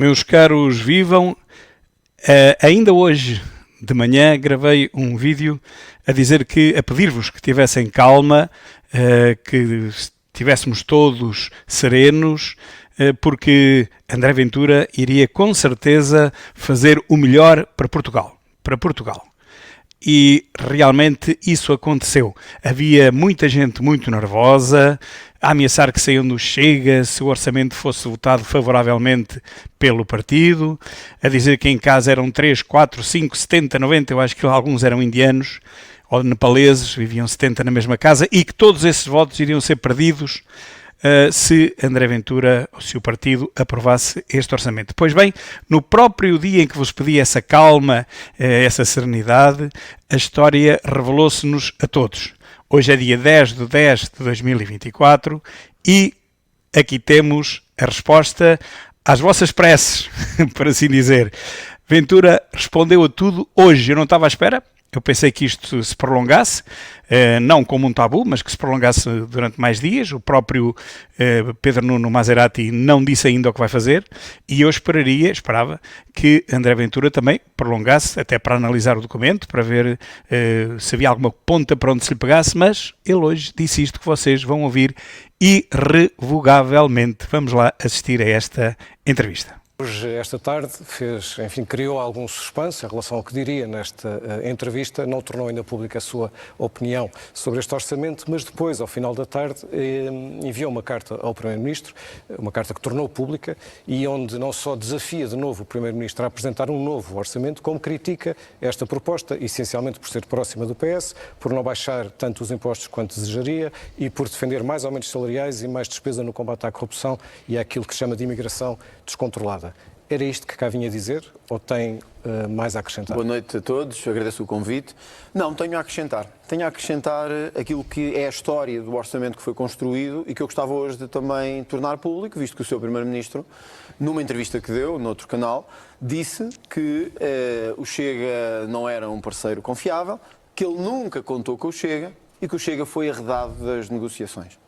Meus caros, vivam! Ainda hoje de manhã gravei um vídeo a pedir-vos que tivessem calma, que estivéssemos todos serenos, porque André Ventura iria com certeza fazer o melhor para Portugal. E realmente isso aconteceu. Havia muita gente muito nervosa, a ameaçar que saiam do Chega se o orçamento fosse votado favoravelmente pelo partido, a dizer que em casa eram 3, 4, 5, 70, 90, eu acho que alguns eram indianos ou nepaleses, viviam 70 na mesma casa, e que todos esses votos iriam ser perdidos se André Ventura, ou se o partido, aprovasse este orçamento. Pois bem, no próprio dia em que vos pedi essa calma, essa serenidade, a história revelou-se-nos a todos. Hoje é dia 10 de 10 de 2024 e aqui temos a resposta às vossas preces, por assim dizer. Ventura respondeu a tudo hoje. Eu não estava à espera. Eu pensei que isto se prolongasse, não como um tabu, mas que se prolongasse durante mais dias. O próprio Pedro Nuno Maserati não disse ainda o que vai fazer e eu esperava que André Ventura também prolongasse, até para analisar o documento, para ver se havia alguma ponta para onde se lhe pegasse, mas ele hoje disse isto que vocês vão ouvir irrevogavelmente. Vamos lá assistir a esta entrevista. Hoje, esta tarde, criou algum suspense em relação ao que diria nesta entrevista, não tornou ainda pública a sua opinião sobre este orçamento, mas depois, ao final da tarde, enviou uma carta ao Primeiro-Ministro, uma carta que tornou pública e onde não só desafia de novo o Primeiro-Ministro a apresentar um novo orçamento, como critica esta proposta, essencialmente por ser próxima do PS, por não baixar tanto os impostos quanto desejaria e por defender mais aumentos salariais e mais despesa no combate à corrupção e àquilo que se chama de imigração descontrolada. Era isto que cá vinha dizer ou tem mais a acrescentar? Boa noite a todos, agradeço o convite. Não, tenho a acrescentar. Tenho a acrescentar aquilo que é a história do orçamento que foi construído e que eu gostava hoje de também tornar público, visto que o Sr. Primeiro-Ministro, numa entrevista que deu, noutro canal, disse que o Chega não era um parceiro confiável, que ele nunca contou com o Chega e que o Chega foi arredado das negociações.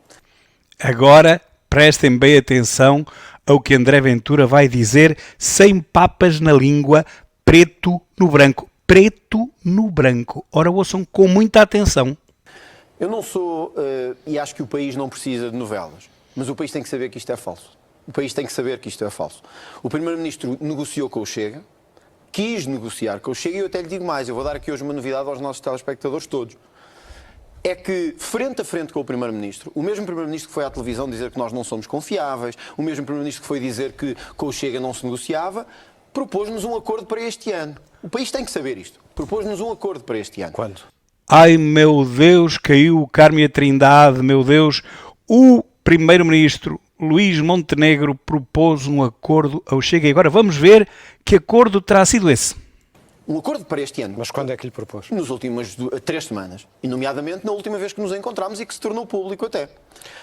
Agora, prestem bem atenção ao que André Ventura vai dizer, sem papas na língua, preto no branco. Preto no branco. Ora, ouçam com muita atenção. Eu não sou, e acho que o país não precisa de novelas, mas o país tem que saber que isto é falso. O país tem que saber que isto é falso. O Primeiro-Ministro negociou com o Chega, quis negociar com o Chega, e eu até lhe digo mais, eu vou dar aqui hoje uma novidade aos nossos telespectadores todos. É que, frente a frente com o Primeiro-Ministro, o mesmo Primeiro-Ministro que foi à televisão dizer que nós não somos confiáveis, o mesmo Primeiro-Ministro que foi dizer que com o Chega não se negociava, propôs-nos um acordo para este ano. O país tem que saber isto. Propôs-nos um acordo para este ano. Quando? Ai, meu Deus, caiu o Carmo e a Trindade, meu Deus. O Primeiro-Ministro Luís Montenegro propôs um acordo ao Chega. E agora vamos ver que acordo terá sido esse. Um acordo para este ano. Mas quando é que lhe propôs? Nas últimas 3 semanas. E, nomeadamente, na última vez que nos encontramos e que se tornou público até.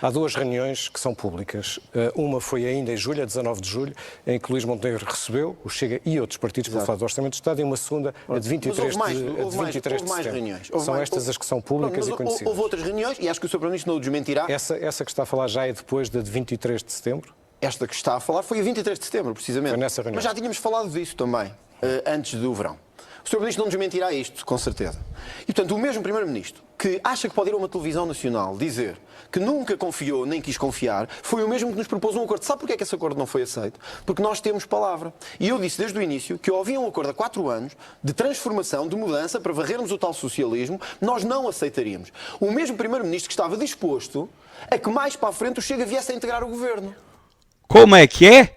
Há duas reuniões que são públicas. Uma foi ainda em julho, a 19 de julho, em que Luís Montenegro recebeu o Chega e outros partidos para falar do Orçamento de Estado, e uma segunda, a de 23 de setembro. São estas as que são públicas e conhecidas. Houve outras reuniões e acho que o Sr. Primeiro-Ministro não o desmentirá. Essa que está a falar já é depois da de 23 de setembro? Esta que está a falar foi a 23 de setembro, precisamente. Foi nessa reunião. Mas já tínhamos falado disso também, antes do verão. O Sr. Primeiro-Ministro não desmentirá isto, com certeza. E, portanto, o mesmo Primeiro-Ministro que acha que pode ir a uma televisão nacional dizer que nunca confiou nem quis confiar, foi o mesmo que nos propôs um acordo. Sabe porquê é que esse acordo não foi aceito? Porque nós temos palavra. E eu disse desde o início que havia um acordo há 4 anos de transformação, de mudança, para varrermos o tal socialismo, nós não aceitaríamos. O mesmo Primeiro-Ministro que estava disposto a que mais para a frente o Chega viesse a integrar o governo. Como é que é?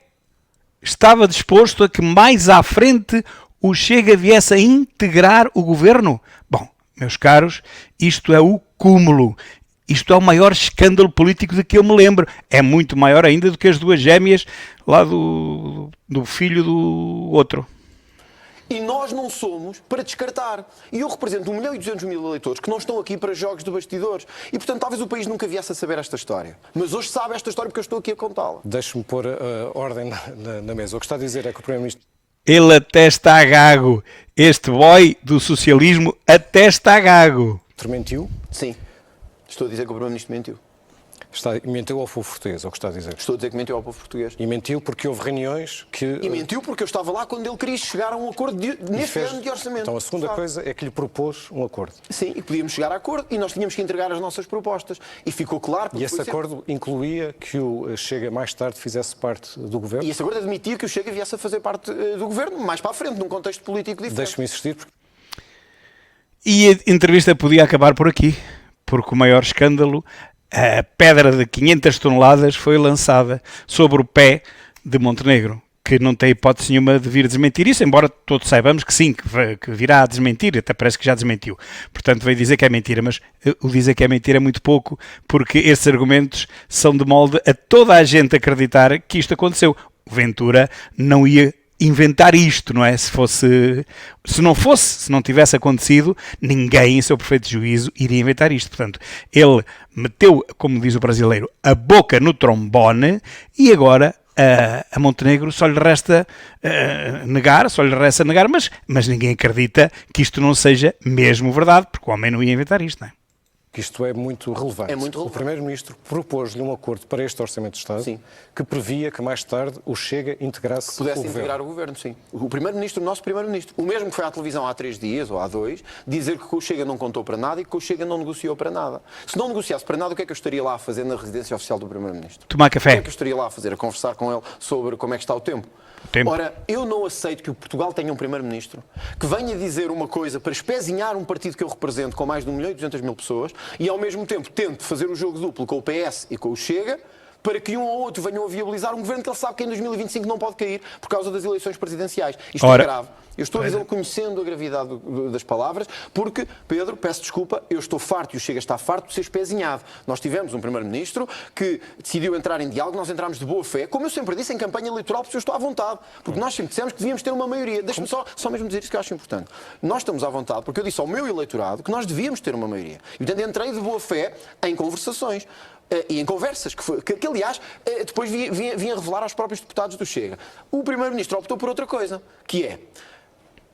Estava disposto a que mais à frente o Chega viesse a integrar o governo? Bom, meus caros, isto é o cúmulo. Isto é o maior escândalo político de que eu me lembro. É muito maior ainda do que as duas gêmeas lá do filho do outro. E nós não somos para descartar. E eu represento 1.200.000 eleitores que não estão aqui para jogos de bastidores. E, portanto, talvez o país nunca viesse a saber esta história. Mas hoje sabe esta história porque eu estou aqui a contá-la. Deixe-me pôr ordem na mesa. O que está a dizer é que o Primeiro-Ministro... Ele até está gago. Este boy do socialismo até está gago. Mentiu? Sim. Estou a dizer que o Primeiro-Ministro mentiu. Mentiu ao povo português, é o que está a dizer. Estou a dizer que mentiu ao povo português. E mentiu porque houve reuniões que... E mentiu porque eu estava lá quando ele queria chegar a um acordo neste ano de orçamento. Então a segunda coisa é que lhe propôs um acordo. Sim, e podíamos chegar a acordo e nós tínhamos que entregar as nossas propostas. E ficou claro... E esse acordo incluía que o Chega mais tarde fizesse parte do governo? E esse acordo admitia que o Chega viesse a fazer parte do governo, mais para a frente, num contexto político diferente. Deixe-me insistir. E a entrevista podia acabar por aqui, porque o maior escândalo, a pedra de 500 toneladas foi lançada sobre o pé de Montenegro, que não tem hipótese nenhuma de vir desmentir isso, embora todos saibamos que sim, que virá a desmentir, até parece que já desmentiu. Portanto, veio dizer que é mentira, mas o dizer que é mentira é muito pouco, porque esses argumentos são de molde a toda a gente acreditar que isto aconteceu. O Ventura não ia inventar isto, não é? Se não tivesse acontecido, ninguém, em seu perfeito juízo, iria inventar isto. Portanto, ele meteu, como diz o brasileiro, a boca no trombone e agora a Montenegro só lhe resta negar, mas ninguém acredita que isto não seja mesmo verdade, porque o homem não ia inventar isto, não é? Que isto é muito relevante. É muito relevante. O Primeiro-Ministro propôs-lhe um acordo para este Orçamento de Estado. Sim. Que previa que mais tarde o Chega integrasse o pudesse governo. integrar o governo, sim. O Primeiro-Ministro, o nosso Primeiro-Ministro, o mesmo que foi à televisão há 3 dias ou há 2, dizer que o Chega não contou para nada e que o Chega não negociou para nada. Se não negociasse para nada, o que é que eu estaria lá a fazer na residência oficial do Primeiro-Ministro? Tomar café. O que é que eu estaria lá a fazer? A conversar com ele sobre como é que está o tempo? Ora, eu não aceito que o Portugal tenha um Primeiro-Ministro que venha dizer uma coisa para espezinhar um partido que eu represento com mais de 1.200.000 pessoas e ao mesmo tempo tente fazer o jogo duplo com o PS e com o Chega para que um ou outro venham a viabilizar um governo que ele sabe que em 2025 não pode cair por causa das eleições presidenciais. Isto é grave. Eu estou a dizer conhecendo a gravidade das palavras, porque, Pedro, peço desculpa, eu estou farto e o Chega está farto de ser espezinhado. Nós tivemos um Primeiro-Ministro que decidiu entrar em diálogo, nós entramos de boa fé, como eu sempre disse em campanha eleitoral, porque eu estou à vontade, porque nós sempre dissemos que devíamos ter uma maioria. Deixe-me só mesmo dizer isso que eu acho importante. Nós estamos à vontade, porque eu disse ao meu eleitorado que nós devíamos ter uma maioria. E, portanto, entrei de boa fé em conversações. E em conversas, que aliás, depois vinha revelar aos próprios deputados do Chega. O Primeiro-Ministro optou por outra coisa, que é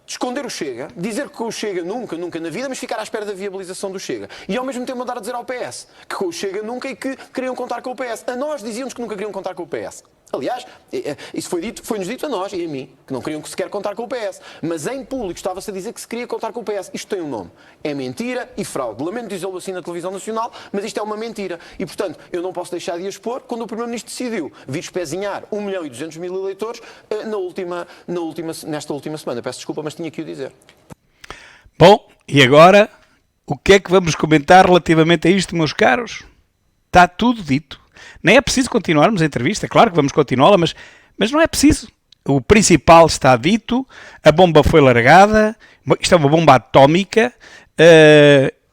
esconder o Chega, dizer que o Chega nunca na vida, mas ficar à espera da viabilização do Chega. E ao mesmo tempo mandar a dizer ao PS que com o Chega nunca e que queriam contar com o PS. A nós diziam-nos que nunca queriam contar com o PS. Aliás, isso foi-nos dito a nós e a mim, que não queriam sequer contar com o PS. Mas em público estava-se a dizer que se queria contar com o PS. Isto tem um nome. É mentira e fraude. Lamento dizê-lo assim na televisão nacional, mas isto é uma mentira. E, portanto, eu não posso deixar de expor quando o Primeiro-Ministro decidiu vir espezinhar 1.200.000 eleitores nesta última semana. Peço desculpa, mas tinha que o dizer. Bom, e agora, o que é que vamos comentar relativamente a isto, meus caros? Está tudo dito. Nem é preciso continuarmos a entrevista, claro que vamos continuá-la, mas não é preciso. O principal está dito, a bomba foi largada, isto é uma bomba atómica,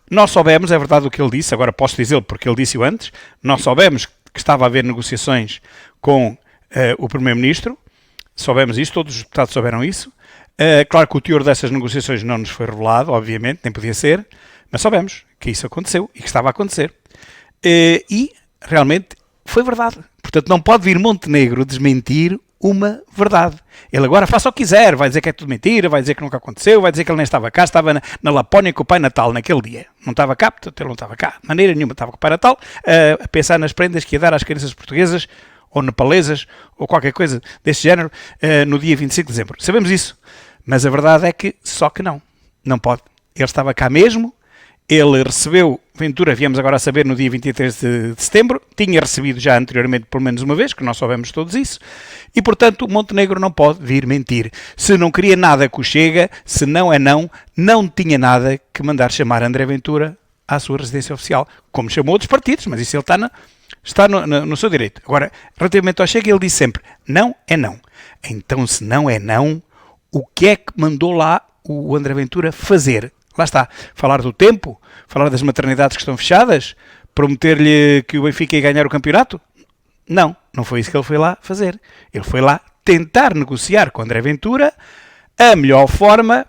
nós soubemos, é verdade o que ele disse, agora posso dizê-lo porque ele disse-o antes, nós soubemos que estava a haver negociações com o Primeiro-Ministro, soubemos isso, todos os deputados souberam isso, claro que o teor dessas negociações não nos foi revelado, obviamente, nem podia ser, mas soubemos que isso aconteceu e que estava a acontecer. E realmente foi verdade. Portanto, não pode vir Montenegro desmentir uma verdade. Ele agora faça o que quiser, vai dizer que é tudo mentira, vai dizer que nunca aconteceu, vai dizer que ele nem estava cá, estava na Lapónia com o Pai Natal naquele dia. Não estava cá, portanto ele não estava cá. De maneira nenhuma estava com o Pai Natal a pensar nas prendas que ia dar às crianças portuguesas ou nepalesas ou qualquer coisa desse género no dia 25 de dezembro. Sabemos isso. Mas a verdade é que só que não pode. Ele estava cá mesmo. Ele recebeu, Ventura, viemos agora a saber, no dia 23 de setembro, tinha recebido já anteriormente pelo menos uma vez, que nós soubemos todos isso, e portanto Montenegro não pode vir mentir. Se não queria nada com o Chega, se não é não tinha nada que mandar chamar André Ventura à sua residência oficial, como chamou outros partidos, mas isso ele está no seu direito. Agora, relativamente ao Chega, ele disse sempre, não é não. Então, se não é não, o que é que mandou lá o André Ventura fazer? Lá está, falar do tempo, falar das maternidades que estão fechadas, prometer-lhe que o Benfica ia ganhar o campeonato? Não foi isso que ele foi lá fazer. Ele foi lá tentar negociar com André Ventura a melhor forma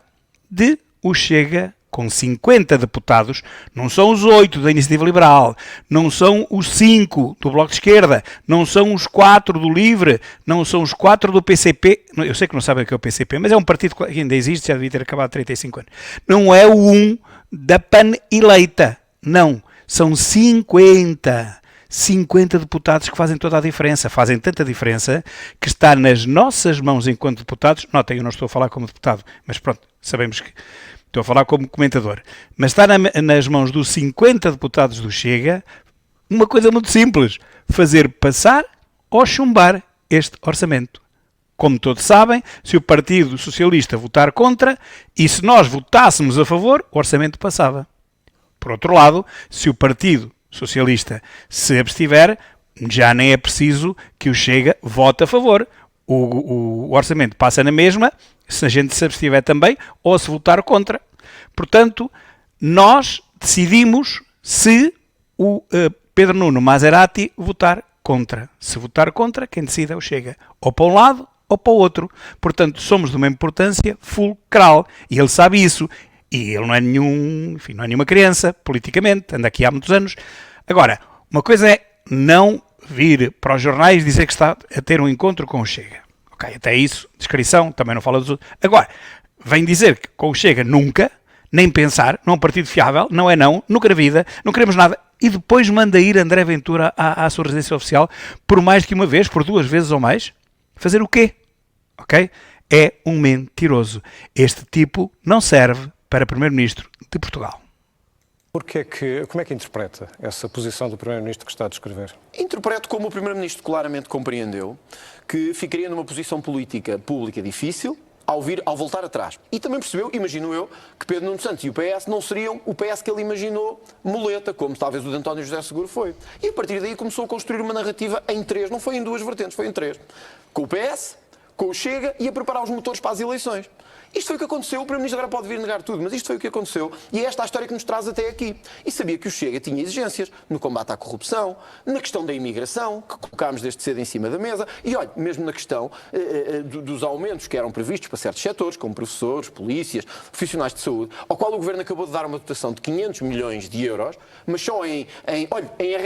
de o Chega, com 50 deputados, não são os 8 da Iniciativa Liberal, não são os 5 do Bloco de Esquerda, não são os 4 do Livre, não são os 4 do PCP, eu sei que não sabem o que é o PCP, mas é um partido que ainda existe, já devia ter acabado há 35 anos. Não é o 1 da PAN eleita, não, são 50 50 deputados que fazem toda a diferença. Fazem tanta diferença que está nas nossas mãos enquanto deputados. Notem, eu não estou a falar como deputado, mas pronto, sabemos que estou a falar como comentador. Mas está nas mãos dos 50 deputados do Chega uma coisa muito simples: fazer passar ou chumbar este orçamento. Como todos sabem, se o Partido Socialista votar contra e se nós votássemos a favor, o orçamento passava. Por outro lado, se o Partido Socialista se abstiver, já nem é preciso que o Chega vote a favor. O orçamento passa na mesma, se a gente se abstiver também, ou se votar contra. Portanto, nós decidimos se o Pedro Nuno Maserati votar contra. Se votar contra, quem decide é o Chega. Ou para um lado, ou para o outro. Portanto, somos de uma importância fulcral. E ele sabe isso. E ele não é não é nenhuma criança, politicamente, anda aqui há muitos anos. Agora, uma coisa é não vir para os jornais dizer que está a ter um encontro com o Chega. Ok, até isso, descrição, também não fala dos outros. Agora, vem dizer que com o Chega nunca, nem pensar, não é um partido fiável, não é não, nunca na vida, não queremos nada. E depois manda ir André Ventura à sua residência oficial, por mais que uma vez, por 2 vezes ou mais, fazer o quê? Ok? É um mentiroso. Este tipo não serve para Primeiro-Ministro de Portugal. Como é que interpreta essa posição do Primeiro-Ministro que está a descrever? Interpreto como o Primeiro-Ministro claramente compreendeu que ficaria numa posição política pública difícil ao voltar atrás. E também percebeu, imagino eu, que Pedro Nuno Santos e o PS não seriam o PS que ele imaginou muleta, como talvez o de António José Seguro foi. E a partir daí começou a construir uma narrativa em 3, não foi em 2 vertentes, foi em 3. Com o PS, com o Chega e a preparar os motores para as eleições. Isto foi o que aconteceu, o Primeiro-Ministro agora pode vir negar tudo, mas isto foi o que aconteceu e é esta a história que nos traz até aqui. E sabia que o Chega tinha exigências no combate à corrupção, na questão da imigração, que colocámos desde cedo em cima da mesa, e olha, mesmo na questão dos aumentos que eram previstos para certos setores, como professores, polícias, profissionais de saúde, ao qual o Governo acabou de dar uma dotação de 500 milhões de euros, mas só em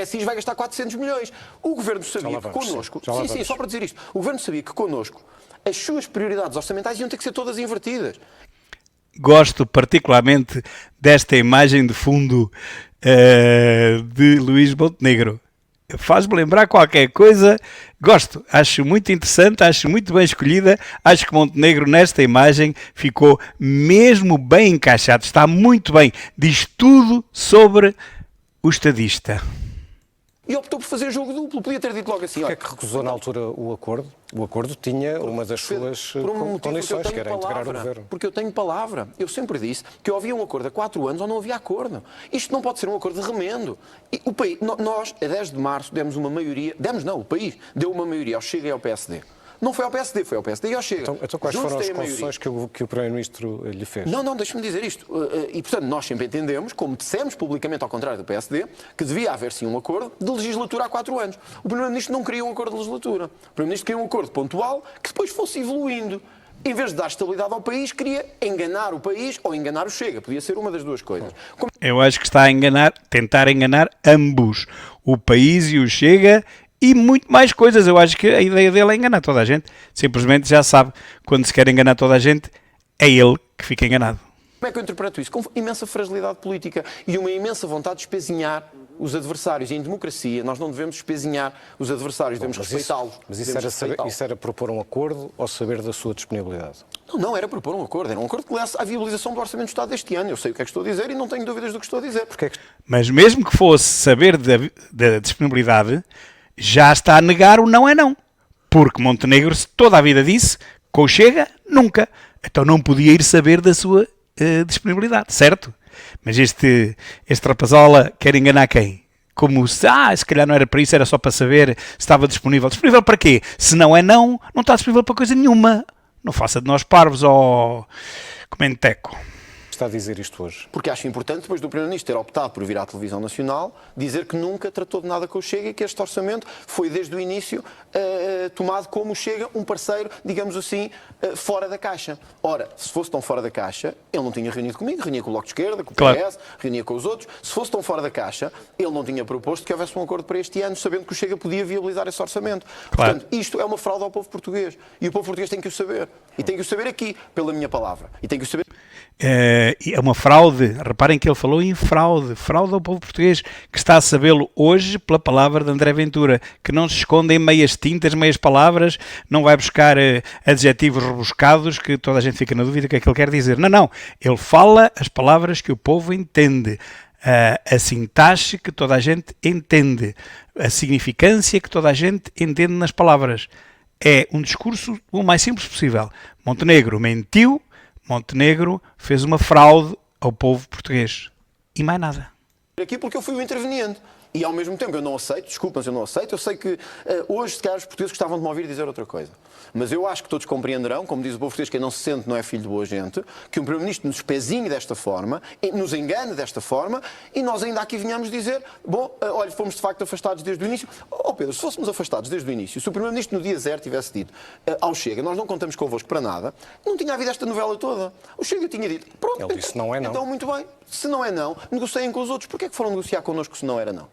RSIs vai gastar 400 milhões. O Governo sabia que connosco... Sim, só para dizer isto. O Governo sabia que connosco as suas prioridades orçamentais iam ter que ser todas invertidas. Gosto particularmente desta imagem de fundo de Luís Montenegro. Faz-me lembrar qualquer coisa. Gosto, acho muito interessante, acho muito bem escolhida. Acho que Montenegro nesta imagem ficou mesmo bem encaixado. Está muito bem. Diz tudo sobre o estadista. E optou por fazer jogo duplo. Podia ter dito logo assim... Porquê é que recusou na altura o acordo? O acordo tinha uma das suas condições, que era integrar o Governo. Porque eu tenho palavra. Eu sempre disse que ou havia um acordo a 4 anos ou não havia acordo. Isto não pode ser um acordo de remendo. E o país, nós, a 10 de março, demos uma maioria... o país deu uma maioria ao Chega e ao PSD. Não foi ao PSD, foi ao PSD e ao Chega. Então quais foram as concessões que o Primeiro-Ministro lhe fez? Não, deixe-me dizer isto. E, portanto, nós sempre entendemos, como dissemos publicamente ao contrário do PSD, que devia haver sim um acordo de legislatura há 4 anos. O Primeiro-Ministro não queria um acordo de legislatura. O Primeiro-Ministro queria um acordo pontual que depois fosse evoluindo. Em vez de dar estabilidade ao país, queria enganar o país ou enganar o Chega. Podia ser uma das duas coisas. Eu acho que está a tentar enganar ambos. O país e o Chega... E muito mais coisas. Eu acho que a ideia dele é enganar toda a gente. Simplesmente já sabe, quando se quer enganar toda a gente, é ele que fica enganado. Como é que eu interpreto isso? Com imensa fragilidade política e uma imensa vontade de espezinhar os adversários. E em democracia nós não devemos espezinhar os adversários, devemos respeitá-los. Mas isso era propor um acordo ou saber da sua disponibilidade? Não era propor um acordo. Era um acordo que lesse à viabilização do Orçamento do Estado deste ano. Eu sei o que é que estou a dizer e não tenho dúvidas do que estou a dizer. Mas mesmo que fosse saber da disponibilidade... já está a negar o não é não. Porque Montenegro toda a vida disse, com o Chega, nunca. Então não podia ir saber da sua disponibilidade, certo? Mas este rapazola quer enganar quem? Como se calhar não era para isso, era só para saber se estava disponível. Disponível para quê? Se não é não, não está disponível para coisa nenhuma. Não faça de nós parvos ou comenteco. Está a dizer isto hoje? Porque acho importante, depois do Primeiro-Ministro ter optado por vir à televisão nacional, dizer que nunca tratou de nada com o Chega e que este orçamento foi desde o início tomado como o Chega, um parceiro, digamos assim, fora da caixa. Ora, se fosse tão fora da caixa, ele não tinha reunido comigo, reunia com o Bloco de Esquerda, com o PS, reunia com os outros. Se fosse tão fora da caixa, ele não tinha proposto que houvesse um acordo para este ano, sabendo que o Chega podia viabilizar esse orçamento. Claro. Portanto, isto é uma fraude ao povo português. E o povo português tem que o saber. E tem que o saber aqui, pela minha palavra. E tem que o saber... É uma fraude. Reparem que ele falou em fraude ao povo português, que está a sabê-lo hoje pela palavra de André Ventura, que não se esconde em meias tintas, meias palavras, não vai buscar adjetivos rebuscados que toda a gente fica na dúvida do que é que ele quer dizer. Não, ele fala as palavras que o povo entende, a sintaxe que toda a gente entende, a significância que toda a gente entende nas palavras. É um discurso o mais simples possível. Montenegro mentiu, Montenegro fez uma fraude ao povo português. E mais nada. Aqui porque eu fui o interveniente. E ao mesmo tempo eu não aceito, desculpa, mas eu não aceito. Eu sei que hoje, se calhar, os portugueses gostavam de me ouvir dizer outra coisa. Mas eu acho que todos compreenderão, como diz o povo português, quem não se sente não é filho de boa gente, que um Primeiro-Ministro nos espezinhe desta forma, nos engane desta forma, e nós ainda aqui vinhamos dizer, bom, olha, fomos de facto afastados desde o início. Oh Pedro, se fôssemos afastados desde o início, se o Primeiro-Ministro no dia zero tivesse dito ao Chega, nós não contamos convosco para nada, não tinha havido esta novela toda. O Chega tinha dito, pronto, ele disse não é não. Então muito bem, se não é não, negociem com os outros. Porquê é que foram negociar connosco se não era não?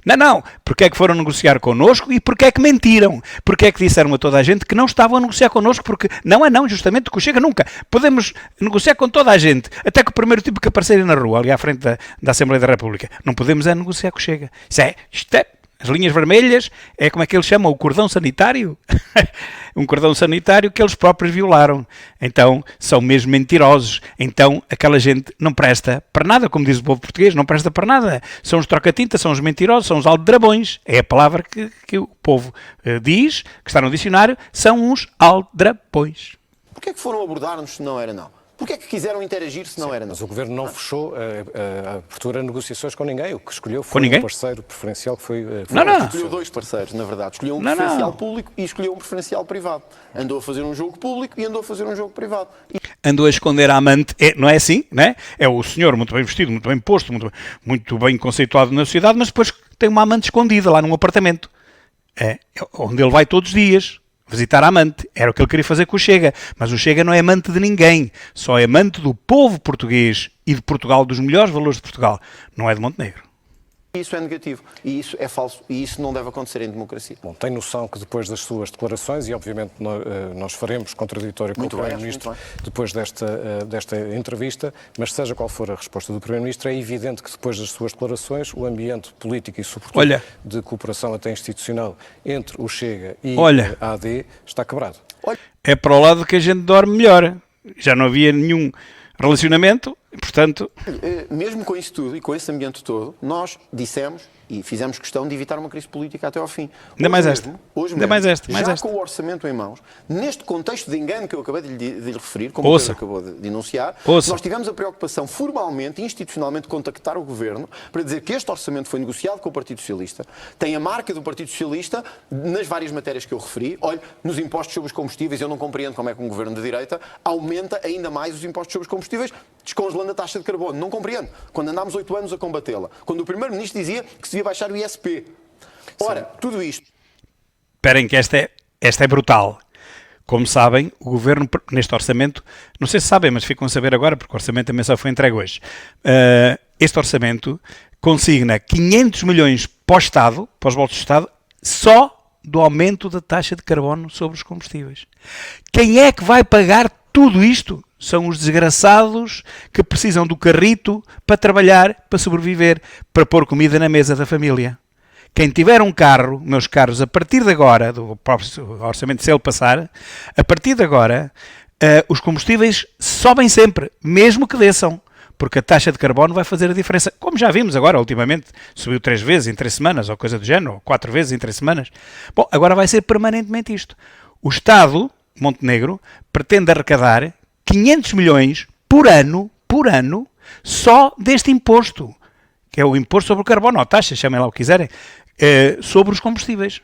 Não, porque é que foram negociar connosco e porque é que mentiram? Porque é que disseram a toda a gente que não estavam a negociar connosco, porque não é não, justamente, que o Chega nunca. Podemos negociar com toda a gente, até que o primeiro tipo que aparecer na rua, ali à frente da Assembleia da República. Não podemos é negociar com o Chega. Isto é as linhas vermelhas, é como é que eles chamam, o cordão sanitário? Um cordão sanitário que eles próprios violaram. Então, são mesmo mentirosos. Então, aquela gente não presta para nada, como diz o povo português, não presta para nada. São os troca-tinta, são os mentirosos, são os aldrabões. É a palavra que o povo diz, que está no dicionário, são os aldrabões. Porquê é que foram abordar-nos se não era não? Porquê é que quiseram interagir se não era não? Mas o Governo não fechou a abertura a negociações com ninguém. O que escolheu foi um parceiro preferencial que foi... Não. Escolheu dois parceiros, na verdade. Escolheu um preferencial público e escolheu um preferencial privado. Andou a fazer um jogo público e andou a fazer um jogo privado. Andou a esconder a amante, não é assim, não é? É o senhor muito bem vestido, muito bem posto, muito bem conceituado na sociedade, mas depois tem uma amante escondida lá num apartamento, onde ele vai todos os dias visitar a amante. Era o que ele queria fazer com o Chega. Mas o Chega não é amante de ninguém. Só é amante do povo português e de Portugal, dos melhores valores de Portugal. Não é de Montenegro. Isso é negativo. E isso é falso. E isso não deve acontecer em democracia. Bom, tem noção que depois das suas declarações, e obviamente nós faremos contraditório com o Primeiro-Ministro depois desta entrevista, mas seja qual for a resposta do Primeiro-Ministro, é evidente que depois das suas declarações o ambiente político e sobretudo de cooperação até institucional entre o Chega e a AD está quebrado. É para o lado que a gente dorme melhor. Já não havia nenhum relacionamento, portanto... Mesmo com isso tudo e com esse ambiente todo, nós dissemos e fizemos questão de evitar uma crise política até ao fim. Ainda mais esta. Com o orçamento em mãos, neste contexto de engano que eu acabei de lhe referir, como o Pedro acabou de enunciar, nós tivemos a preocupação formalmente, institucionalmente, de contactar o Governo para dizer que este orçamento foi negociado com o Partido Socialista, tem a marca do Partido Socialista nas várias matérias que eu referi. Olha, nos impostos sobre os combustíveis, eu não compreendo como é que um Governo de direita aumenta ainda mais os impostos sobre os combustíveis, descongelando a taxa de carbono. Não compreendo. Quando andámos 8 anos a combatê-la. Quando o Primeiro-Ministro dizia que se devia baixar o ISP. Ora, tudo isto... Esperem que esta é brutal. Como sabem, o Governo, neste orçamento, não sei se sabem, mas ficam a saber agora, porque o orçamento também só foi entregue hoje. Este orçamento consigna 500 milhões para o Estado, para os bolsos do Estado, só do aumento da taxa de carbono sobre os combustíveis. Quem é que vai pagar tudo isto? São os desgraçados que precisam do carrito para trabalhar, para sobreviver, para pôr comida na mesa da família. Quem tiver um carro, meus caros, a partir de agora, do próprio orçamento, se ele passar, a partir de agora, os combustíveis sobem sempre, mesmo que desçam, porque a taxa de carbono vai fazer a diferença. Como já vimos agora, ultimamente, subiu 3 vezes em 3 semanas, ou coisa do género, ou 4 vezes em 3 semanas. Bom, agora vai ser permanentemente isto. O Estado, Montenegro, pretende arrecadar 500 milhões por ano, só deste imposto, que é o imposto sobre o carbono, ou a taxa, chamem lá o que quiserem, sobre os combustíveis,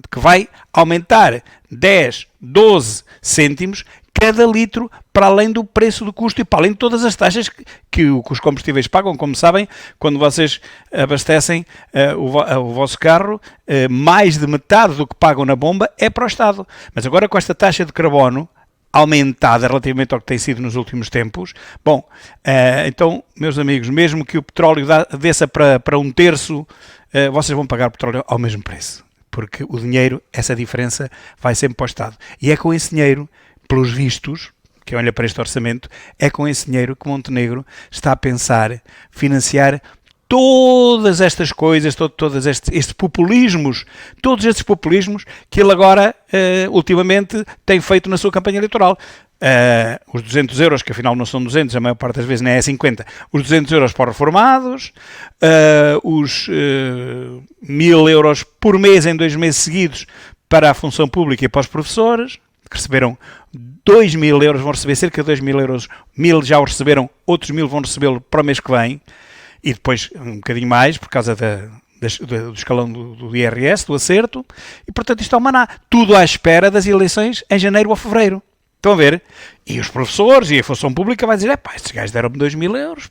que vai aumentar 10, 12 cêntimos cada litro para além do preço do custo e para além de todas as taxas que os combustíveis pagam. Como sabem, quando vocês abastecem o vosso carro, mais de metade do que pagam na bomba é para o Estado. Mas agora com esta taxa de carbono aumentada relativamente ao que tem sido nos últimos tempos, bom, então, meus amigos, mesmo que o petróleo desça para 1/3, vocês vão pagar o petróleo ao mesmo preço, porque o dinheiro, essa diferença, vai sempre para o Estado. E é com esse dinheiro, pelos vistos, quem olha para este orçamento, é com esse dinheiro que Montenegro está a pensar financiar todas estas coisas, todos estes populismos, todos estes populismos que ele agora, ultimamente, tem feito na sua campanha eleitoral. Os 200 euros, que afinal não são 200, a maior parte das vezes nem é 50, os 200 euros para os reformados, os 1000 euros por mês em 2 meses seguidos para a função pública e para os professores, que receberam 2.000 euros, vão receber cerca de 2.000 euros, 1.000 já o receberam, outros 1.000 vão recebê-lo para o mês que vem, e depois um bocadinho mais, por causa do escalão do IRS, do acerto, e portanto isto é uma maná. Tudo à espera das eleições em janeiro ou fevereiro. Estão a ver? E os professores e a função pública vai dizer, estes gajos deram-me 2.000 euros,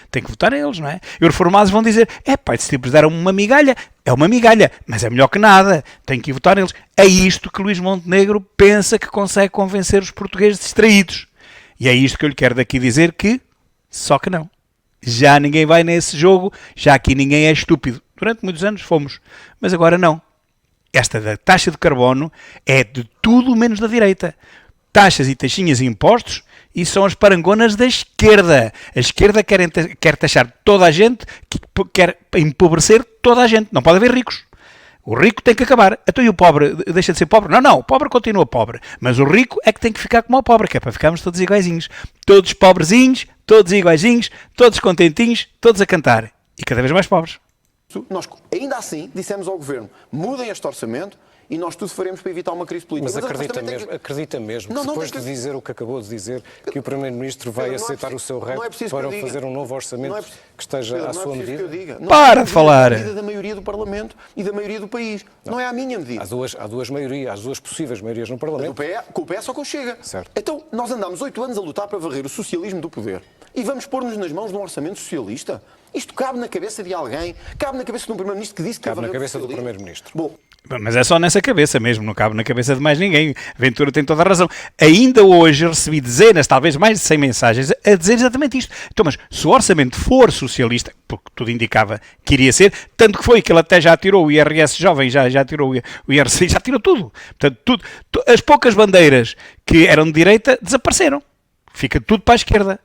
tem que votar neles, não é? E os reformados vão dizer, estes tipos deram-me uma migalha, é uma migalha, mas é melhor que nada, tem que ir votar neles. É isto que Luís Montenegro pensa que consegue convencer os portugueses distraídos. E é isto que eu lhe quero daqui dizer só que não. Já ninguém vai nesse jogo, já aqui ninguém é estúpido. Durante muitos anos fomos, mas agora não. Esta da taxa de carbono é de tudo menos da direita. Taxas e taxinhas e impostos, e são as parangonas da esquerda. A esquerda quer taxar toda a gente, quer empobrecer toda a gente. Não pode haver ricos. O rico tem que acabar. Então e o pobre deixa de ser pobre? Não, o pobre continua pobre. Mas o rico é que tem que ficar como o pobre, que é para ficarmos todos iguaizinhos. Todos pobrezinhos, todos iguaizinhos, todos contentinhos, todos a cantar. E cada vez mais pobres. Nós, ainda assim, dissemos ao Governo, mudem este orçamento, e nós tudo faremos para evitar uma crise política. Mas acredita mesmo que depois de dizer o que acabou de dizer, que o Primeiro-Ministro vai aceitar o seu rap para fazer um novo orçamento que esteja à sua medida? Para de falar! É a medida da maioria do Parlamento e da maioria do país. Não é a minha medida. Há duas maiorias, há duas possíveis maiorias no Parlamento. Com o PS ou com o Chega. Certo. Então, nós andámos 8 anos a lutar para varrer o socialismo do poder. E vamos pôr-nos nas mãos de um orçamento socialista? Isto cabe na cabeça de alguém? Cabe na cabeça de um Primeiro-Ministro que disse que cabe na cabeça do Primeiro-Ministro. Bom, mas é só nessa cabeça mesmo, não cabe na cabeça de mais ninguém. Ventura tem toda a razão. Ainda hoje recebi dezenas, talvez mais de 100 mensagens a dizer exatamente isto. Então, mas se o orçamento for socialista, porque tudo indicava que iria ser, tanto que foi que ele até já tirou o IRS jovem, já tirou o IRC, já tirou tudo. Portanto, as poucas bandeiras que eram de direita desapareceram. Fica tudo para a esquerda.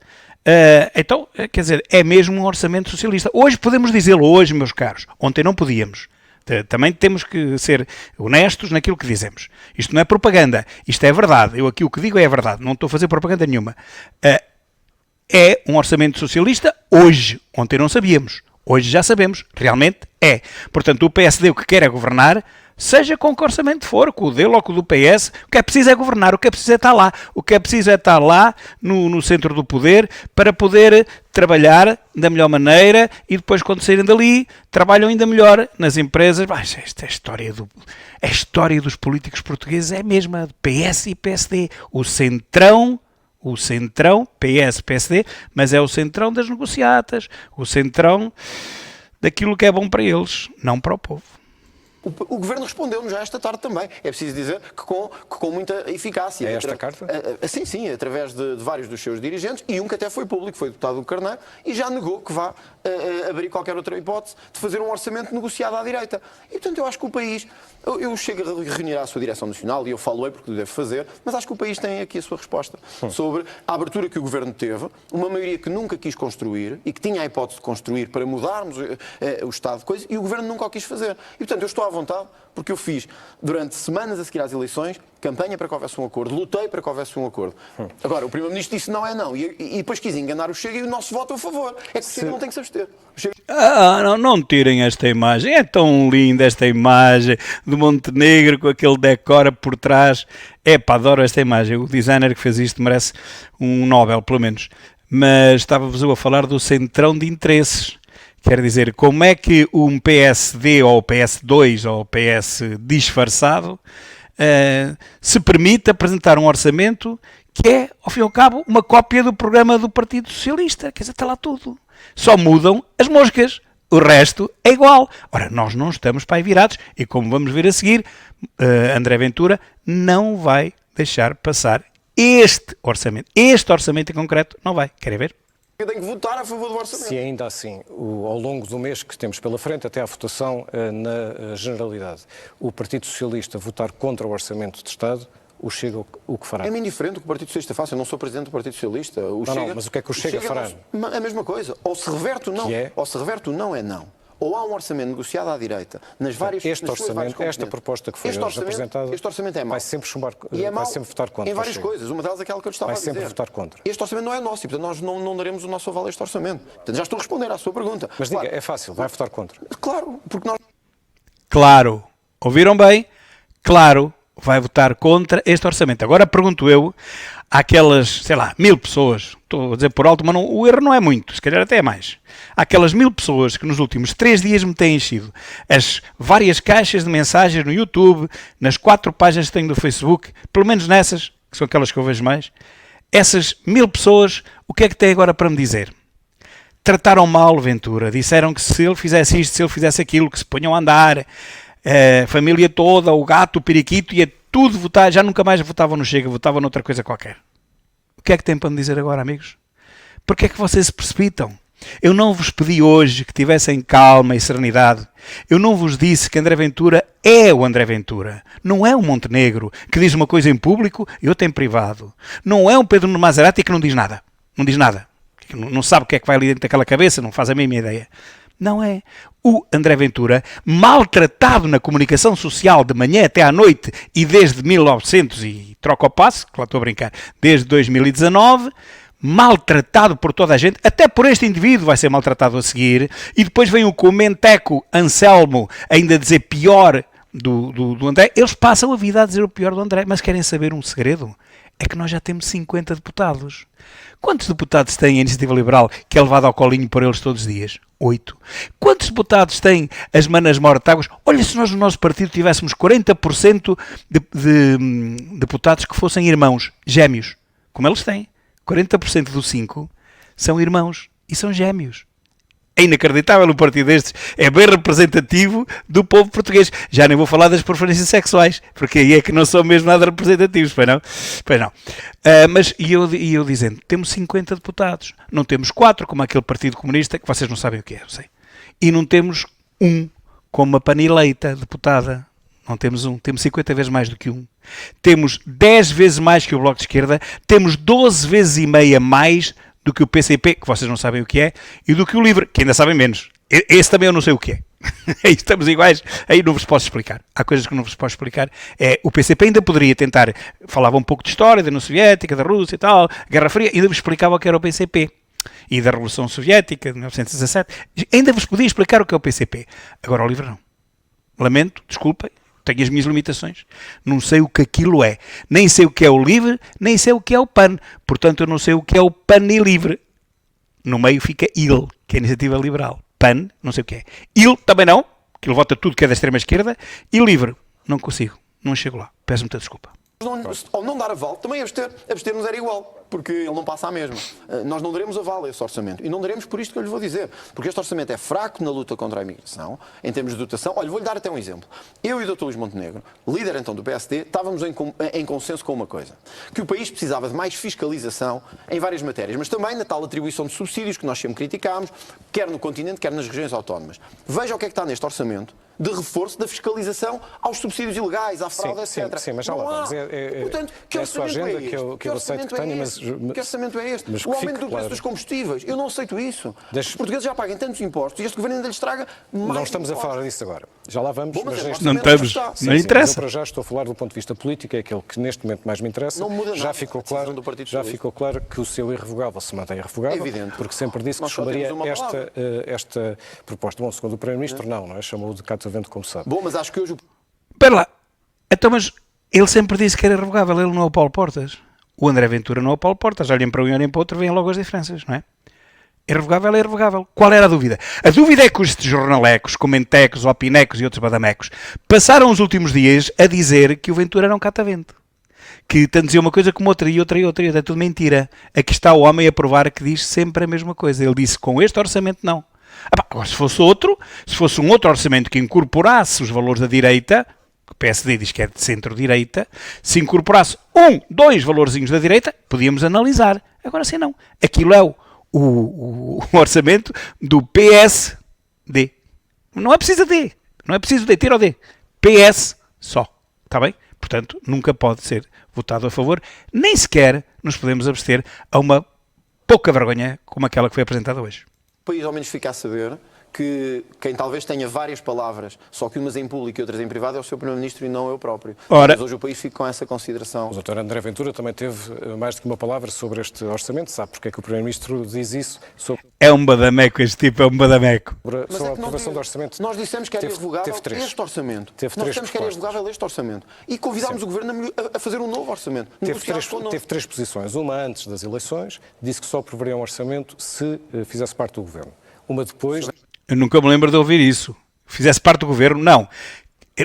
Então, quer dizer, é mesmo um orçamento socialista. Hoje podemos dizê-lo, hoje, meus caros. Ontem não podíamos. Também temos que ser honestos naquilo que dizemos. Isto não é propaganda, isto é verdade. Eu aqui o que digo é a verdade, não estou a fazer propaganda nenhuma. É um orçamento socialista hoje. Ontem não sabíamos, hoje já sabemos, realmente é. Portanto, o PSD o que quer é governar, seja com que orçamento for, com o dele ou com o do PS, o que é preciso é governar, o que é preciso é estar lá. O que é preciso é estar lá no centro do poder para poder trabalhar da melhor maneira e depois, quando saírem dali, trabalham ainda melhor nas empresas. Esta é a história dos políticos portugueses, é a mesma de PS e PSD. O centrão, PS, PSD, mas é o centrão das negociatas, o centrão daquilo que é bom para eles, não para o povo. O Governo respondeu-nos já esta tarde também. É preciso dizer que com muita eficácia. É esta carta? Sim, através de vários dos seus dirigentes, e um que até foi público, foi o deputado do Carneiro, e já negou que vá abrir qualquer outra hipótese de fazer um orçamento negociado à direita. E, portanto, eu acho que o país... Eu chego a reunir a sua direção nacional, e eu falo porque o devo fazer, mas acho que o país tem aqui a sua resposta sobre a abertura que o Governo teve, uma maioria que nunca quis construir, e que tinha a hipótese de construir para mudarmos o estado de coisas, e o Governo nunca o quis fazer. E, portanto, eu estou à vontade, porque eu fiz, durante semanas a seguir às eleições, campanha para que houvesse um acordo, lutei para que houvesse um acordo. Agora, o Primeiro-Ministro disse não é não, e depois quis enganar o Chega, e o nosso voto a favor. É que o Chega não tem que se abster. Não tirem esta imagem, é tão linda esta imagem do Montenegro com aquele decora por trás. Adoro esta imagem, o designer que fez isto merece um Nobel, pelo menos. Mas estava-vos a falar do centrão de interesses. Quer dizer, como é que um PSD ou PS2 ou PS disfarçado se permite apresentar um orçamento que é, ao fim e ao cabo, uma cópia do programa do Partido Socialista. Quer dizer, está lá tudo. Só mudam as moscas. O resto é igual. Ora, nós não estamos para aí virados e, como vamos ver a seguir, André Ventura não vai deixar passar este orçamento. Este orçamento em concreto não vai. Querem ver? Eu tenho que votar a favor do orçamento. Se ainda assim, ao longo do mês que temos pela frente, até à votação na Generalidade, o Partido Socialista votar contra o Orçamento de Estado, o Chega o que fará? É-me indiferente o que o Partido Socialista faça. Eu não sou presidente do Partido Socialista. Não, mas o que é que o Chega fará? A mesma coisa. Ou se reverte o não, ou se reverte o não é não. Ou há um orçamento negociado à direita, nas várias... Este orçamento, esta proposta que foi hoje apresentada, este orçamento é mau. Vai sempre votar contra. Em várias coisas. Uma delas é aquela que eu estava a dizer. Vai sempre votar contra. Este orçamento não é nosso e, portanto, nós não daremos o nosso aval a este orçamento. Portanto, já estou a responder à sua pergunta. Mas diga, é fácil, vai votar contra. Claro, porque nós... Claro, ouviram bem? Claro, vai votar contra este orçamento. Agora pergunto eu, àquelas, sei lá, 1000 pessoas, estou a dizer por alto, mas o erro não é muito, se calhar até é mais. Aquelas 1000 pessoas que nos últimos 3 dias me têm enchido as várias caixas de mensagens no YouTube, nas 4 páginas que tenho do Facebook, pelo menos nessas, que são aquelas que eu vejo mais, essas 1000 pessoas, o que é que têm agora para me dizer? Trataram mal o Ventura, disseram que se ele fizesse isto, se ele fizesse aquilo, que se ponham a andar, a família toda, o gato, o periquito, ia tudo votar, já nunca mais votavam no Chega, votavam noutra coisa qualquer. O que é que tem para me dizer agora, amigos? Porquê é que vocês se precipitam? Eu não vos pedi hoje que tivessem calma e serenidade. Eu não vos disse que André Ventura é o André Ventura. Não é o Montenegro que diz uma coisa em público e outra em privado. Não é um Pedro Nuno Maserati que não diz nada. Não diz nada. Não sabe o que é que vai ali dentro daquela cabeça, não faz a mínima ideia. Não é. O André Ventura, maltratado na comunicação social de manhã até à noite e desde 1900, e troca o passo, que lá estou a brincar, desde 2019, maltratado por toda a gente, até por este indivíduo vai ser maltratado a seguir, e depois vem o comenteco Anselmo ainda dizer pior do André. Eles passam a vida a dizer o pior do André, mas querem saber um segredo? É que nós já temos 50 deputados. Quantos deputados tem a Iniciativa Liberal que é levado ao colinho por eles todos os dias? 8. Quantos deputados tem as Manas Mortáguas? Olha, se nós no nosso partido tivéssemos 40% de deputados que fossem irmãos, gêmeos, como eles têm. 40% dos 5 são irmãos e são gêmeos. É inacreditável um partido destes, é bem representativo do povo português. Já nem vou falar das preferências sexuais, porque aí é que não são mesmo nada representativos, pois não? Pois não. Mas, e eu dizendo, temos 50 deputados, não temos 4, como aquele Partido Comunista, que vocês não sabem o que é, eu sei. E não temos 1, como a Panileita, deputada. Não temos 1, temos 50 vezes mais do que 1. Temos 10 vezes mais que o Bloco de Esquerda, temos 12 vezes e meia mais do que o PCP, que vocês não sabem o que é, e do que o LIVRE, que ainda sabem menos. Esse também eu não sei o que é. Aí estamos iguais, aí não vos posso explicar. Há coisas que não vos posso explicar. O PCP ainda poderia tentar, falava um pouco de história, da União Soviética, da Rússia e tal, Guerra Fria, ainda vos explicava o que era o PCP. E da Revolução Soviética, de 1917. Ainda vos podia explicar o que é o PCP. Agora o LIVRE não. Lamento, desculpem. Tenho as minhas limitações. Não sei o que aquilo é. Nem sei o que é o LIVRE, nem sei o que é o PAN. Portanto, eu não sei o que é o PAN e LIVRE. No meio fica IL, que é a Iniciativa Liberal. PAN, não sei o que é. IL também não, que ele vota tudo que é da extrema-esquerda. E LIVRE, não consigo. Não chego lá. Peço muita desculpa. Ao não dar aval, também abster-nos era igual, porque ele não passa à mesma. Nós não daremos aval a esse orçamento. E não daremos por isto que eu lhes vou dizer. Porque este orçamento é fraco na luta contra a imigração, em termos de dotação. Olha, vou-lhe dar até um exemplo. Eu e o Dr. Luís Montenegro, líder então do PSD, estávamos em consenso com uma coisa. Que o país precisava de mais fiscalização em várias matérias, mas também na tal atribuição de subsídios que nós sempre criticámos, quer no continente, quer nas regiões autónomas. Veja o que é que está neste orçamento de reforço da fiscalização aos subsídios ilegais, à fraude, etc. Sim, mas já lá vamos. Portanto, que a sua agenda que eu aceito que tenho, mas... Que orçamento é este? O aumento do preço dos combustíveis. Eu não aceito isso. Os portugueses já pagam tantos impostos e este governo ainda lhes traga mais Não estamos a falar disso agora. Já lá vamos. Bom, mas não estamos. Não interessa. Para já estou a falar do ponto de vista político, é aquele que neste momento mais me interessa. Não muda já nada. ficou claro que o seu irrevogável se mantém irrevogável. É evidente. Porque sempre disse que chamaria esta proposta. Bom, segundo o Primeiro-Ministro, não é? Chamou de catavento, como sabe. Bom, mas acho que hoje... Espera lá. Então, mas ele sempre disse que era irrevogável. Ele não é o Paulo Portas. O André Ventura não é o Paulo Portas. Olhem para um e olhem para o outro, veem logo as diferenças, não é? Irrevogável é irrevogável. Qual era a dúvida? A dúvida é que estes jornalecos, comentecos, opinecos e outros badamecos passaram os últimos dias a dizer que o Ventura era um catavento. Que tanto dizia uma coisa como outra e outra e outra. É tudo mentira. Aqui está o homem a provar que diz sempre a mesma coisa. Ele disse com este orçamento não. Agora, se fosse um outro orçamento que incorporasse os valores da direita, o PSD diz que é de centro-direita, se incorporasse 2 valorzinhos da direita, podíamos analisar. Agora sim não. Aquilo é o orçamento do PSD. Não é preciso D. Não é preciso D. Tira o D. PS só. Está bem? Portanto, nunca pode ser votado a favor, nem sequer nos podemos abster a uma pouca vergonha como aquela que foi apresentada hoje. O país ao menos fica a saber que quem talvez tenha várias palavras, só que umas em público e outras em privado, é o Sr. Primeiro-Ministro e não eu próprio. Ora, mas hoje o país fica com essa consideração. O Dr. André Ventura também teve mais do que uma palavra sobre este orçamento. Sabe porque é que o Primeiro-Ministro diz isso? Sobre é um badameco este tipo, é um badameco. a aprovação do orçamento. Nós dissemos que era irrevogável este orçamento. Nós dissemos que era irrevogável este orçamento. E convidámos o Governo a fazer um novo orçamento. Teve três posições. Uma antes das eleições, disse que só aprovaria um orçamento se fizesse parte do Governo. Uma depois... Eu nunca me lembro de ouvir isso. Fizesse parte do Governo, não.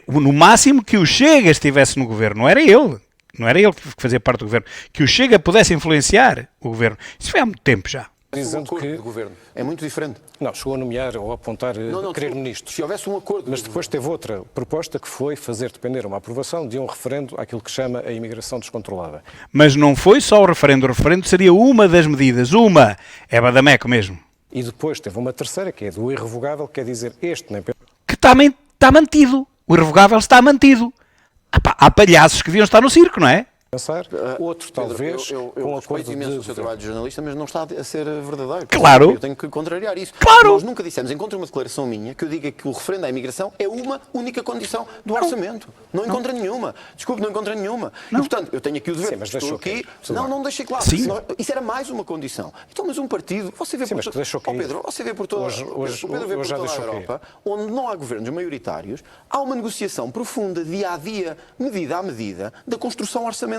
No máximo que o Chega estivesse no Governo, não era ele. Não era ele que fazia parte do Governo. Que o Chega pudesse influenciar o Governo. Isso foi há muito tempo já. Dizendo que do Governo é muito diferente. Não, chegou a nomear ou a apontar querer ministros. Se houvesse um acordo... Mas depois teve outra proposta que foi fazer depender uma aprovação de um referendo àquilo que chama a imigração descontrolada. Mas não foi só o referendo seria uma das medidas. Uma é badameco mesmo. E depois teve uma terceira, que é do irrevogável, quer dizer, este nem... Que está mantido. O irrevogável está mantido. Há palhaços que deviam estar no circo, não é? Pensar, outro talvez, eu com um acordo imenso o seu trabalho de jornalista, mas não está a ser verdadeiro. Claro. Eu tenho que contrariar isso. Claro. Nós nunca dissemos, encontre uma declaração minha, que eu diga que o referendo à imigração é uma única condição do orçamento. Não encontra nenhuma. Desculpe, não encontra nenhuma. Não. E, portanto, eu tenho aqui o dever. Sim, mas estou aqui. Não deixei claro. Sim. Isso era mais uma condição. Então, mas um partido, você vê por toda... Pedro, você vê por toda... O Pedro vê por toda a Europa, onde não há governos maioritários, há uma negociação profunda, dia a dia, medida a medida, da construção orçamental.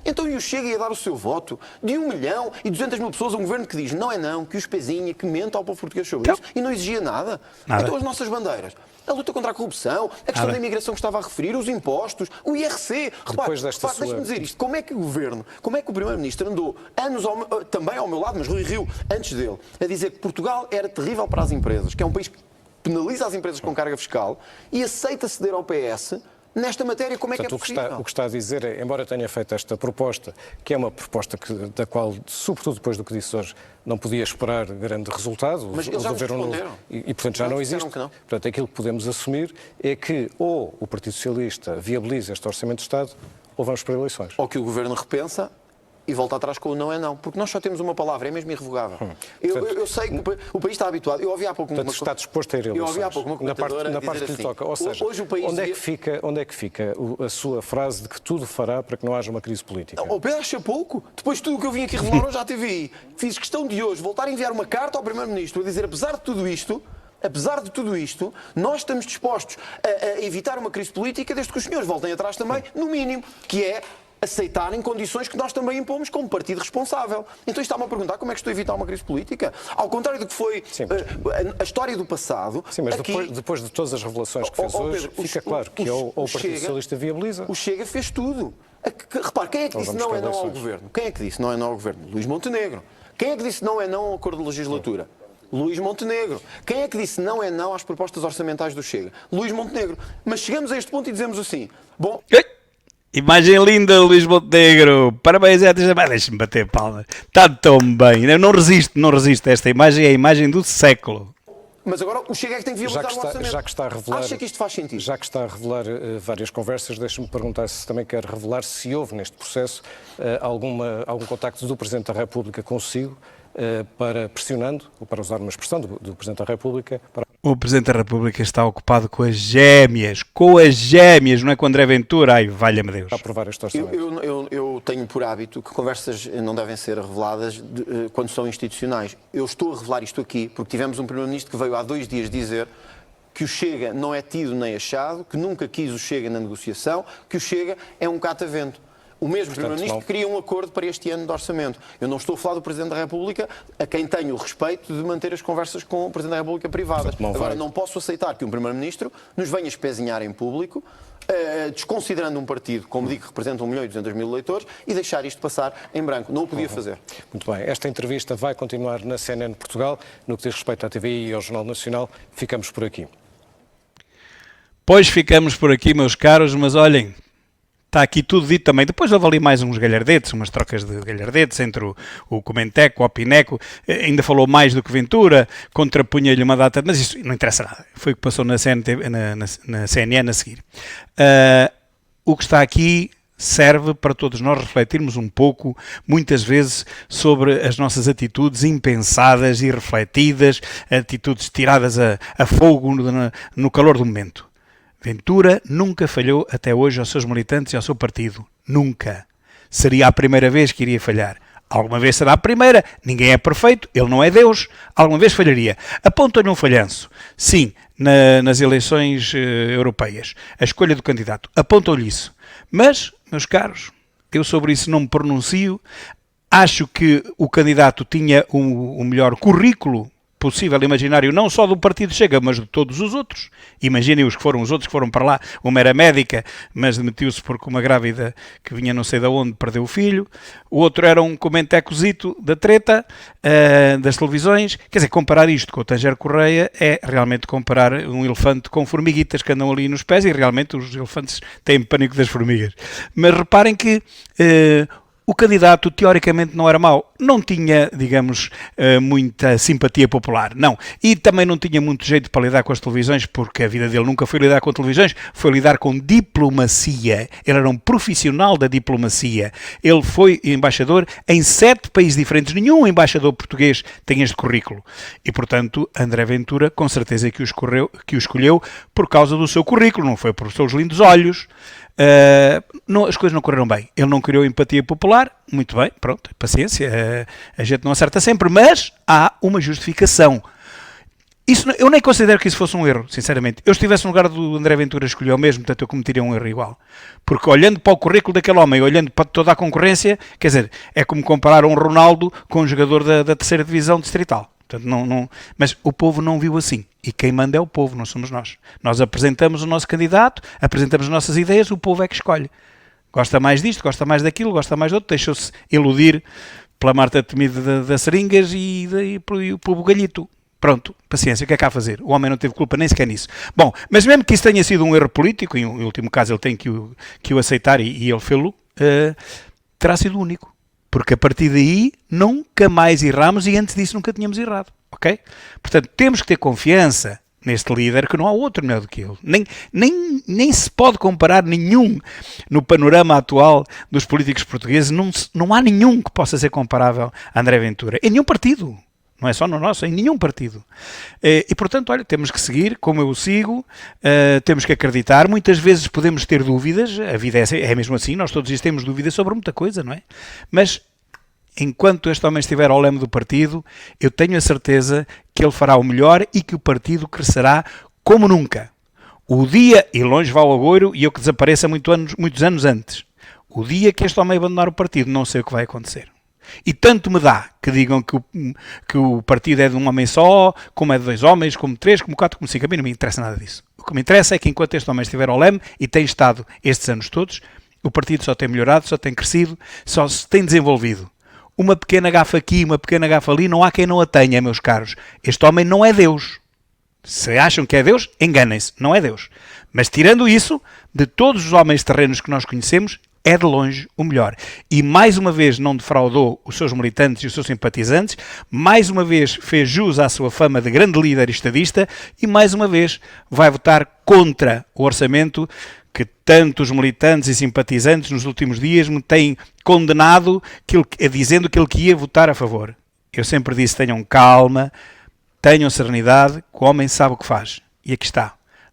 Então e o Chega ia dar o seu voto de 1.200.000 pessoas a um governo que diz não é não, que os pezinha, que mente ao povo português sobre isso e não exigia nada. Então as nossas bandeiras, a luta contra a corrupção, a questão da imigração que estava a referir, os impostos, o IRC. Repare, deixe-me dizer isto, como é que o Governo, como é que o Primeiro-Ministro andou anos também ao meu lado, mas Rui Rio, antes dele, a dizer que Portugal era terrível para as empresas, que é um país que penaliza as empresas com carga fiscal e aceita ceder ao PS... Nesta matéria, como é que é possível? O que está a dizer é, embora tenha feito esta proposta, que é uma proposta da qual, sobretudo depois do que disse hoje, não podia esperar grande resultado. Mas eles já nos responderam. E, portanto, já não existe. Que não. Portanto, aquilo que podemos assumir é que ou o Partido Socialista viabiliza este Orçamento de Estado ou vamos para eleições. Ou que o Governo repensa e volta atrás com o não é não. Porque nós só temos uma palavra, é mesmo irrevogável. Eu sei que o país está habituado. Eu ouvi há pouco... Portanto, está disposto a ir a eleições. Eu ouvi há pouco uma comentadora na parte que lhe assim, toca. Ou seja, hoje o país onde é que fica a sua frase de que tudo fará para que não haja uma crise política? O Pedro acha pouco. Depois de tudo o que eu vim aqui revelar hoje à TVI, fiz questão de hoje voltar a enviar uma carta ao Primeiro-Ministro a dizer, apesar de tudo isto, nós estamos dispostos a evitar uma crise política desde que os senhores voltem atrás também, no mínimo, que é aceitarem condições que nós também impomos como partido responsável. Então está-me a perguntar como é que estou a evitar uma crise política? Ao contrário do que foi a história do passado... Sim, mas aqui, depois de todas as revelações que fez hoje, Pedro, fica claro que ou o Partido Socialista viabiliza... O Chega fez tudo. Repare, quem é que disse não é não ao Governo? Quem é que disse não é não ao Governo? Luís Montenegro. Quem é que disse não é não ao acordo de legislatura? Luís Montenegro. Quem é que disse não é não às propostas orçamentais do Chega? Luís Montenegro. Mas chegamos a este ponto e dizemos assim, bom... Imagem linda, Luís Montenegro. Parabéns, deixa-me bater palmas. Está tão bem. Eu não resisto. Esta imagem é a imagem do século. Mas agora o Chega é que tem que viabilizar o orçamento. Já que está a revelar, acha que isto faz sentido? Já que está a revelar várias conversas, deixe-me perguntar se também quer revelar se houve neste processo algum contacto do Presidente da República consigo para pressionando, ou para usar uma expressão do Presidente da República... O Presidente da República está ocupado com as gêmeas, não é com André Ventura. Ai, valha-me Deus. A aprovar este orçamento. Eu tenho por hábito que conversas não devem ser reveladas quando são institucionais. Eu estou a revelar isto aqui porque tivemos um Primeiro-Ministro que veio há 2 dias dizer que o Chega não é tido nem achado, que nunca quis o Chega na negociação, que o Chega é um catavento. O mesmo Primeiro-Ministro queria um acordo para este ano de orçamento. Eu não estou a falar do Presidente da República, a quem tenho o respeito de manter as conversas com o Presidente da República privadas. Agora, não posso aceitar que um Primeiro-Ministro nos venha espezinhar em público, desconsiderando um partido, como digo, que representa 1.200.000 eleitores, e deixar isto passar em branco. Não o podia fazer. Muito bem. Esta entrevista vai continuar na CNN Portugal. No que diz respeito à TVI e ao Jornal Nacional, ficamos por aqui. Pois ficamos por aqui, meus caros, mas olhem... Está aqui tudo dito também. Depois houve ali mais uns galhardetes, umas trocas de galhardetes entre o Comenteco, o Opineco. Ainda falou mais do que Ventura, contrapunha-lhe uma data, mas isso não interessa nada. Foi o que passou na CNN a seguir. o que está aqui serve para todos nós refletirmos um pouco, muitas vezes, sobre as nossas atitudes impensadas e refletidas, atitudes tiradas a fogo no calor do momento. Ventura nunca falhou até hoje aos seus militantes e ao seu partido. Nunca. Seria a primeira vez que iria falhar. Alguma vez será a primeira. Ninguém é perfeito. Ele não é Deus. Alguma vez falharia. Apontam-lhe um falhanço. Sim, nas eleições europeias. A escolha do candidato. Apontam-lhe isso. Mas, meus caros, eu sobre isso não me pronuncio. Acho que o candidato tinha o melhor currículo possível, imaginário, não só do Partido Chega, mas de todos os outros. Imaginem os outros que foram para lá. Uma era médica, mas demitiu-se porque uma grávida que vinha não sei de onde perdeu o filho. O outro era um comentecozito da treta, das televisões. Quer dizer, comparar isto com o Tanger Correia é realmente comparar um elefante com formiguitas que andam ali nos pés, e realmente os elefantes têm pânico das formigas. Mas reparem que o candidato, teoricamente, não era mau. Não tinha, digamos, muita simpatia popular, não. E também não tinha muito jeito para lidar com as televisões, porque a vida dele nunca foi lidar com televisões, foi lidar com diplomacia. Ele era um profissional da diplomacia. Ele foi embaixador em 7 países diferentes. Nenhum embaixador português tem este currículo. E, portanto, André Ventura, com certeza que o escolheu por causa do seu currículo, não foi por seus lindos olhos. As coisas não correram bem. Ele não criou empatia popular. Muito bem, pronto, paciência. A gente não acerta sempre, mas há uma justificação. Eu nem considero que isso fosse um erro, sinceramente. Eu estivesse no lugar do André Ventura, escolheu o mesmo, portanto eu cometeria um erro igual. Porque olhando para o currículo daquele homem, olhando para toda a concorrência, quer dizer, é como comparar um Ronaldo com um jogador da terceira divisão distrital. Portanto, mas o povo não viu assim. E quem manda é o povo, não somos nós. Nós apresentamos o nosso candidato, apresentamos as nossas ideias, o povo é que escolhe. Gosta mais disto, gosta mais daquilo, gosta mais do outro, deixou-se iludir pela Marta Temida das Seringas e o povo galhito. Pronto, paciência, o que é que há a fazer? O homem não teve culpa nem sequer nisso. Bom, mas mesmo que isso tenha sido um erro político, em último caso ele tem que o aceitar e ele fê-lo, terá sido o único. Porque a partir daí nunca mais erramos e antes disso nunca tínhamos errado, ok? Portanto, temos que ter confiança neste líder, que não há outro melhor do que ele. Nem se pode comparar nenhum no panorama atual dos políticos portugueses, não há nenhum que possa ser comparável a André Ventura. Em nenhum partido. Não é só no nosso, em nenhum partido. E, portanto, olha, temos que seguir como eu o sigo, temos que acreditar. Muitas vezes podemos ter dúvidas, a vida é mesmo assim, nós todos temos dúvidas sobre muita coisa, não é? Mas, enquanto este homem estiver ao leme do partido, eu tenho a certeza que ele fará o melhor e que o partido crescerá como nunca. O dia, e longe vá o agouro, e eu que desapareça muitos anos antes, o dia que este homem abandonar o partido, não sei o que vai acontecer. E tanto me dá que digam que o partido é de um homem só, como é de 2 homens, como 3, como 4, como 5. A mim não me interessa nada disso. O que me interessa é que enquanto este homem estiver ao leme, e tem estado estes anos todos, o partido só tem melhorado, só tem crescido, só se tem desenvolvido. Uma pequena gafa aqui, uma pequena gafa ali, não há quem não a tenha, meus caros. Este homem não é Deus. Se acham que é Deus, enganem-se, não é Deus. Mas tirando isso, de todos os homens terrenos que nós conhecemos, é de longe o melhor. E mais uma vez não defraudou os seus militantes e os seus simpatizantes, mais uma vez fez jus à sua fama de grande líder e estadista e mais uma vez vai votar contra o orçamento que tantos militantes e simpatizantes nos últimos dias me têm condenado, dizendo que ele ia votar a favor. Eu sempre disse, tenham calma, tenham serenidade, que o homem sabe o que faz. E aqui está.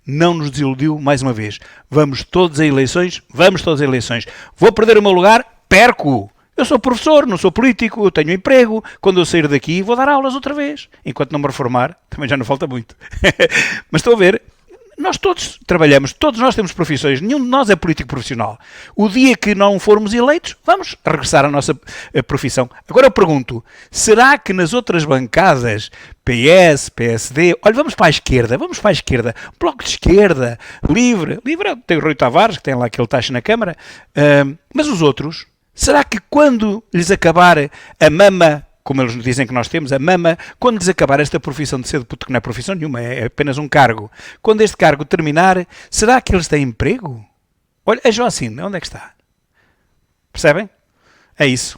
Não nos desiludiu mais uma vez. Vamos todos a eleições? Vamos todos a eleições. Vou perder o meu lugar? Perco! Eu sou professor, não sou político, eu tenho emprego. Quando eu sair daqui vou dar aulas outra vez. Enquanto não me reformar, também já não falta muito. Mas estão a ver, nós todos trabalhamos, todos nós temos profissões, nenhum de nós é político profissional. O dia que não formos eleitos, vamos regressar à nossa profissão. Agora eu pergunto, será que nas outras bancadas, PS, PSD, olha, vamos para a esquerda, Bloco de Esquerda, Livre, tem o Rui Tavares, que tem lá aquele tacho na Câmara, mas os outros, será que quando lhes acabar a mama, como eles nos dizem que nós temos, a mama, quando lhes acabar esta profissão de cedo, porque não é profissão nenhuma, é apenas um cargo, quando este cargo terminar, será que eles têm emprego? Olha, a Joacine, onde é que está? Percebem? É isso.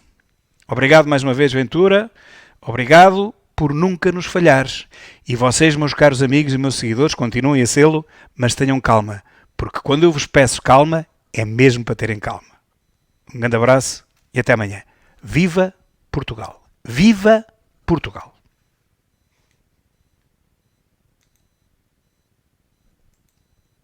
Obrigado mais uma vez, Ventura. Obrigado por nunca nos falhares. E vocês, meus caros amigos e meus seguidores, continuem a sê-lo, mas tenham calma. Porque quando eu vos peço calma, é mesmo para terem calma. Um grande abraço e até amanhã. Viva Portugal! Viva Portugal!